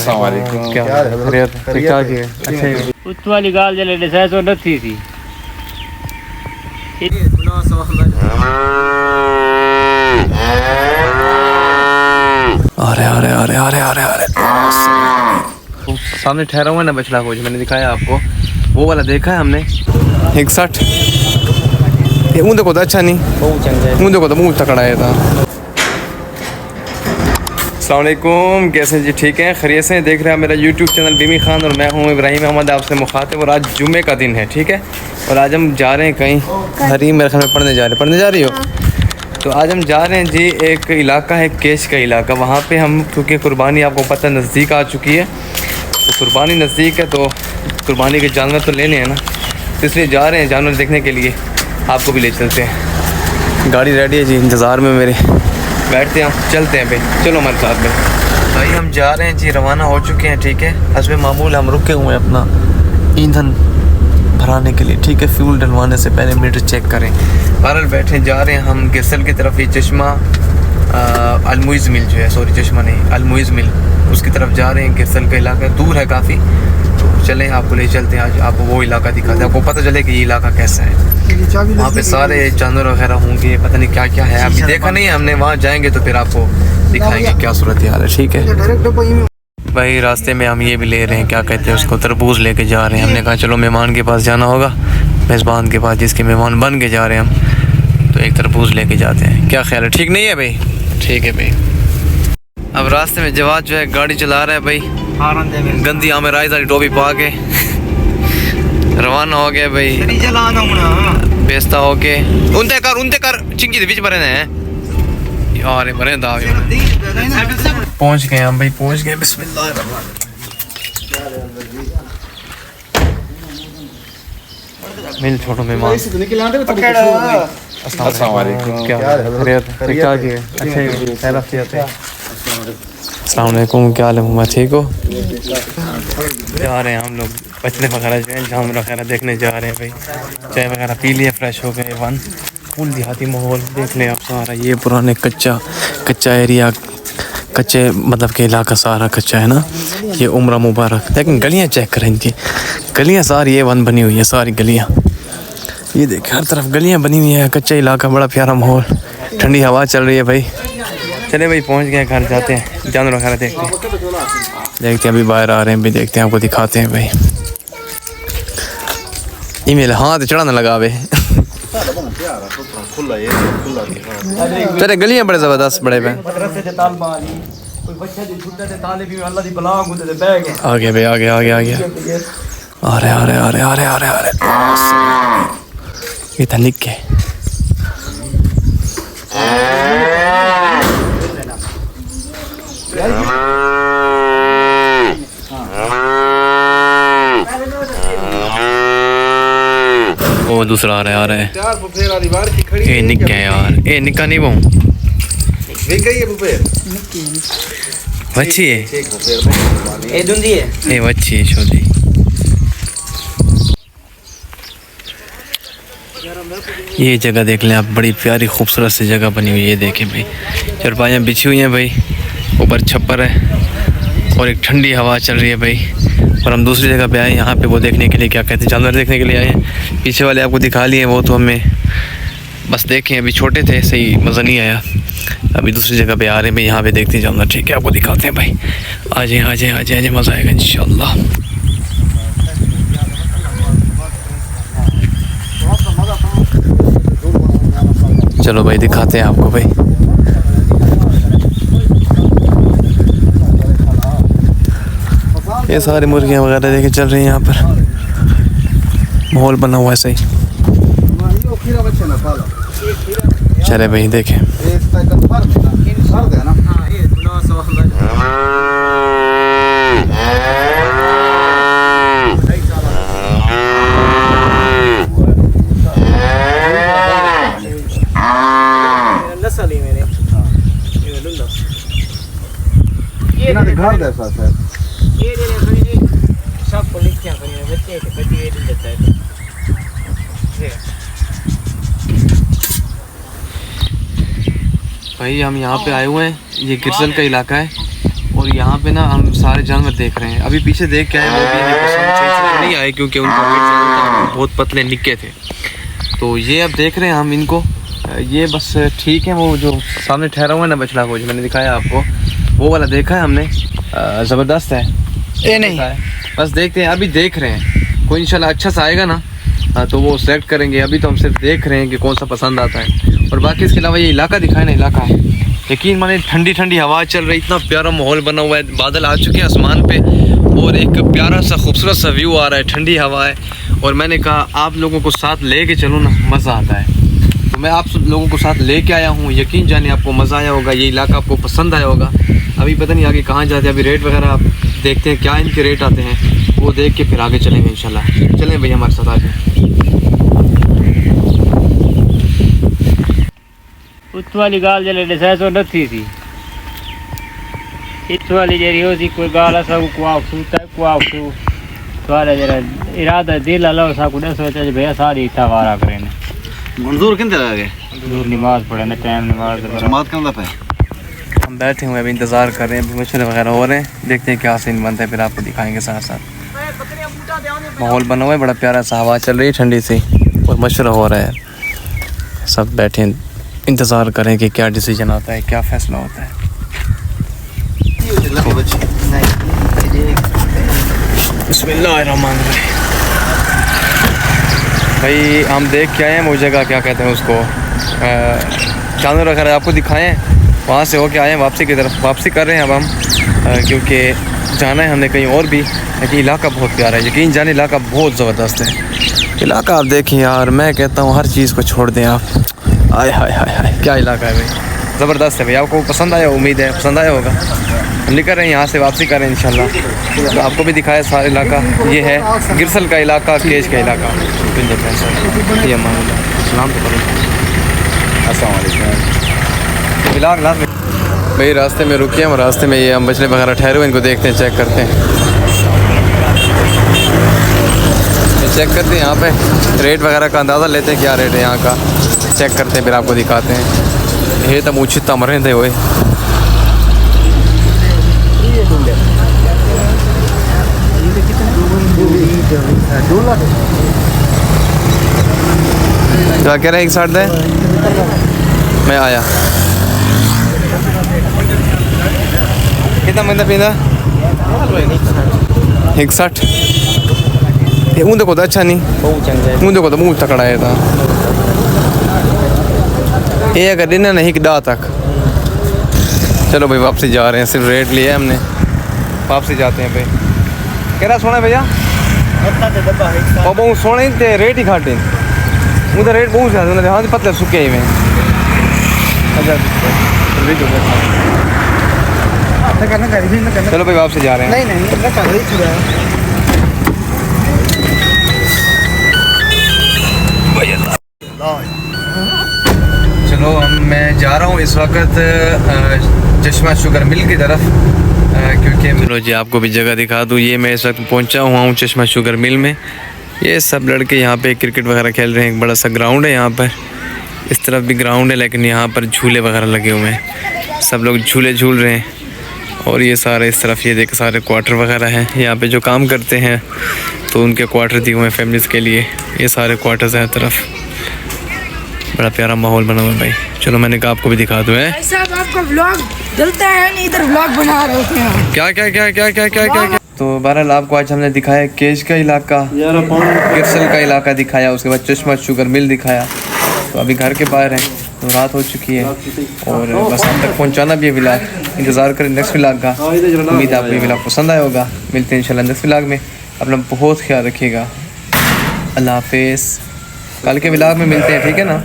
अस्सलामुअलैकुम। क्या अच्छा वाली गाल जले डिसाइड तो नहीं थी। अरे अरे अरे अरे अरे अरे सामने ठहरा हुआ है ना बछड़ा को, जो मैंने दिखाया आपको, वो वाला देखा है हमने 61। ये मुँह देखो तो अच्छा नहीं, मुँह देखो तो मुँह तकड़ा है था। अस्सलामुअलैकुम, कैसे हैं जी? ठीक हैं, खैरियत से देख रहे हैं मेरा यूट्यूब चैनल बीमी खान और मैं हूं इब्राहिम अहमद आपसे मुखातिब। और आज जुम्मे का दिन है, ठीक है, और आज हम जा रहे हैं कहीं हरीम मेरे ख्याल में पढ़ने जा रही हो। तो आज हम जा रहे हैं जी, एक इलाका है केश का इलाका, वहाँ पे हम, क्योंकि कुर्बानी आपको पता नज़दीक आ चुकी है, तो कुर्बानी नज़दीक है तो कुर्बानी के जानवर तो लेने हैं ना, तो इसलिए जा रहे हैं जानवर देखने के लिए। आपको भी ले चलते हैं, गाड़ी रेडी है जी, इंतज़ार में मेरे, बैठते हैं, चलते हैं भाई, चलो हमारे साथ में। भाई हम जा रहे हैं जी, रवाना हो चुके हैं, ठीक है। हस्बे मामूल हम रुके हुए हैं अपना ईंधन भराने के लिए, ठीक है, फ्यूल डलवाने से पहले मीटर चेक करें। बहरहाल बैठे जा रहे हैं हम गिरसल की तरफ, ये चश्मा अलमुइज़ मिल जो है, सॉरी चश्मा नहीं अलमुइज़ मिल, उसकी तरफ जा रहे हैं। गिरसल का इलाका दूर है काफ़ी, तो चलें आपको ले चलते हैं, आज आपको वो इलाका दिखाते हैं, आपको पता चले कि ये इलाका कैसा है। वहाँ पे सारे जानवर वगैरह होंगे, पता नहीं क्या क्या है, अभी देखा नहीं है हमने, वहाँ जाएंगे तो फिर आपको दिखाएंगे क्या सूरत हाल है, ठीक है। भाई रास्ते में हम ये भी ले रहे हैं, क्या कहते हैं उसको, तरबूज लेके जा रहे हैं। हमने कहा चलो मेहमान के पास जाना होगा, मेज़बान के पास, जिसके मेहमान बन के जा रहे हैं हम, तो एक तरबूज लेके जाते हैं। क्या ख्याल है, ठीक नहीं है भाई? ठीक है भाई। अब रास्ते में जवाद जो है गाड़ी चला रहा है भाई, गंदी आमें राइस वाली टोपी पा के रवाना हो गया भाई, बेस्ता होके उनते कर चिंकी बीच भरे हैं यार, मरे दाव पहुंच गए हम भाई, पहुंच गए। बिस्मिल्लाह मिल छोटो मेहमान। अस्सलाम वालेकुम, क्या वालेकुम, क्या हाल है मुमा, ठीक हो? जा रहे हैं हम लोग बचने वगैरह जो है, जानवर वगैरह देखने जा रहे हैं भाई। चाय वगैरह पी लिए, फ्रेश हो गए, वन फुल देहाती माहौल देख लें आप सारा। ये पुराने कच्चा एरिया, कच्चे मतलब के इलाका सारा कच्चा है ना, ये उम्र मुबारक। लेकिन गलियाँ चेक करें इनकी, गलियाँ सारी ये वन बनी हुई है, सारी गलियाँ, ये देखें हर तरफ गलियाँ बनी हुई है, कच्चा इलाका, बड़ा प्यारा माहौल, ठंडी हवा चल रही है भाई। चले भाई पहुंच गए, घर जाते हैं, जानवर वगैरह देखते हैं अभी बाहर आ रहे हैं भी, देखते हैं आपको दिखाते हैं भाई। ईमेल हाथ चढ़ाने लगा भाई तेरे गलियां बड़े जबरदस्त बड़े पे आगे भाई, आगे आगे आगे अरे अरे अरे अरे अरे अरे ये था निके वो दूसरा आ रहा है ये निक्का है यार, ये निक्का नहीं वो बच्ची है, ये बच्ची है छोटी। ये जगह देख लें आप, बड़ी प्यारी खूबसूरत सी जगह बनी हुई है, ये देखें भाई, चरपाइयाँ बिछी हुई हैं भाई, ऊपर छप्पर है और एक ठंडी हवा चल रही है भाई। और हम दूसरी जगह पे आए, यहाँ पे वो देखने के लिए, क्या कहते हैं, जानवर देखने के लिए आए हैं। पीछे वाले आपको दिखा लिए, वो तो हमें बस देखें, अभी छोटे थे, सही मज़ा नहीं आया। अभी दूसरी जगह पे आ रहे हैं भाई, यहाँ पे देखते हैं जानवर, ठीक है, आपको दिखाते हैं भाई। आ जाए आ जाए आ जाए, मज़ा आएगा इंशाल्लाह। चलो भाई दिखाते हैं आपको भाई। ये सारी मुर्गियाँ वगैरह देखे चल रही हैं, यहाँ पर माहौल बना हुआ है सही। चले भाई देखें, भाई हम यहाँ पे आए हुए हैं, ये गिरसल का इलाका है और यहाँ पे ना हम सारे जानवर देख रहे हैं। अभी पीछे देख के आए, वो भी हमें पसंद सही से नहीं आए क्योंकि उनका वेट ज़्यादा था, बहुत पतले निक्के थे। तो ये अब देख रहे हैं हम इनको, ये बस ठीक है। वो जो सामने ठहरा हुआ है ना बछड़ा, वो जो मैंने दिखाया आपको, वो वाला देखा है हमने, ज़बरदस्त है। ये नहीं है, बस देखते हैं, अभी देख रहे हैं। कोई इंशाल्लाह अच्छा सा आएगा ना तो वो सेलेक्ट करेंगे। अभी तो हम सिर्फ देख रहे हैं कि कौन सा पसंद आता है। और बाकी इसके अलावा ये इलाका दिखाए ना, इलाका यकीन माने ठंडी ठंडी हवा चल रही, इतना प्यारा माहौल बना हुआ है, बादल आ चुके हैं आसमान पे और एक प्यारा सा खूबसूरत सा व्यू आ रहा है, ठंडी हवा है। और मैंने कहा आप लोगों को साथ ले के चलूँ ना, मज़ा आता है। तो मैं आप सब लोगों को साथ ले के आया हूँ, यकीन जाने आपको मज़ा आया होगा, ये इलाका आपको पसंद आया होगा। अभी पता नहीं आगे कहाँ जाते हैं, अभी रेट वगैरह आप देखते हैं क्या इनके रेट आते हैं, वो देख के फिर आगे चलेंगे इंशाल्लाह। चलें भैया हमारे साथ आगे। उस वाली गाल जले डिसाइड तो नहीं थी। इस वाली जरी हो सी कोई गाल ऐसा कुआव सूता कुआव सू सारे जरा इरादा दिल अल्लाह सा को सोचा जे भैया सारी इतना वारा करे ने मंजूर किन तरह गए दूर नमाज पढ़े ने टाइम नमाज जमात कम दफे। हम बैठे हुए अभी इंतज़ार कर रहे हैं, अभी मशवरे वगैरह हो रहे हैं, देखते हैं क्या सीन बनता है, फिर आपको दिखाएंगे साथ साथ। माहौल बना हुआ है, बड़ा प्यारा सा हवा चल रही है ठंडी सी और मशवरा हो रहा है। सब बैठे इंतज़ार करें कि क्या डिसीजन आता है, क्या फ़ैसला होता है। बिस्मिल्लाहिर्रहमानिर्रहीम। भाई हम देख के आए हैं वो जगह, क्या कहते हैं उसको, जानवर वगैरह आपको दिखाएं, वहाँ से होके आए हैं वापसी की तरफ, वापसी कर रहे हैं अब हम, क्योंकि जाना है हमने कहीं और भी। लेकिन इलाका बहुत प्यारा है, यकीन जाने इलाका बहुत ज़बरदस्त है। इलाका आप देखें यार, मैं कहता हूँ हर चीज़ को छोड़ दें आप। आय हाय हाय हाय, क्या इलाका है भाई, ज़बरदस्त है भाई। आपको पसंद आया, उम्मीद है पसंद आया होगा। हम निकल रहे हैं यहाँ से, वापसी कर रहे हैं इंशाल्लाह। तो आपको भी दिखाया सारा इलाका, ये है गिरसल का इलाका, केज का इलाका। ये सलाम तो करें, अस्सलाम वालेकुम। भाई रास्ते में रुके हैं, रास्ते में ये हम बछड़े वगैरह ठहरे हुए, इनको देखते हैं, चेक करते हैं, चेक करते हैं यहाँ पे रेट वगैरह का अंदाज़ा लेते हैं, क्या रेट है यहाँ का, चेक करते हैं, फिर आपको दिखाते हैं। ये तो मुझे तमरे थे हुए क्या कह रहे हैं, एक साइड दे मैं आया। कितना मंदा पींदा 61। ये ऊँधे को तो अच्छा नहीं, ऊँधे को तो मुँह तकड़ा है था। ये अगर दिन है नहीं कि डा तक। चलो भाई वापसी जा रहे हैं, सिर्फ रेट लिया हमने, वापसी जाते हैं भाई। कह रहा सोना भैया और बहुत सोने थे, रेट ही खाटे उधर रेट बहुत ज़्यादा, हाँ पतले सुखे ही में। अच्छा चलो भाई वापसी जा रहे हैं। चलो मैं जा रहा हूँ इस वक्त चश्मा शुगर मिल की तरफ, क्योंकि चलो जी आपको भी जगह दिखा दूँ। ये मैं इस वक्त पहुँचा हुआ हूँ चश्मा शुगर मिल में। ये सब लड़के यहाँ पे क्रिकेट वगैरह खेल रहे हैं, एक बड़ा सा ग्राउंड है यहाँ पर, इस तरफ भी ग्राउंड है, लेकिन यहाँ पर झूले वगैरह लगे हुए हैं, सब लोग झूले झूल रहे हैं। और ये सारे इस तरफ ये देख सारे क्वार्टर वगैरह हैं, यहाँ पे जो काम करते हैं तो उनके क्वार्टर दिए हुए हैं फैमिलीज़ के लिए, ये सारे क्वार्टर्स हैं तरफ। बड़ा प्यारा माहौल बना हुआ है भाई। चलो मैंने कहा आपको भी दिखा दूँ है। साहब आपका व्लॉग चलता है नहीं, इधर व्लॉग बना रहे होते हैं। क्या क्या क्या क्या क्या क्या क्या तो बहरहाल आपको आज हमने दिखाया केज का इलाका, गिरसल का इलाका दिखाया, उसके बाद चश्मा शुगर मिल दिखाया। तो अभी घर के बाहर हैं, तो रात हो चुकी है और बस हम तक पहुंचाना भी है व्लॉग। इंतज़ार करें नेक्स्ट व्लॉग का, उम्मीद है आपको ये व्लॉग पसंद आया होगा। मिलते हैं इंशाल्लाह नेक्स्ट व्लॉग में, अपना बहुत ख्याल रखिएगा। अल्लाह हाफिज़, कल के व्लॉग में मिलते हैं, ठीक है ना।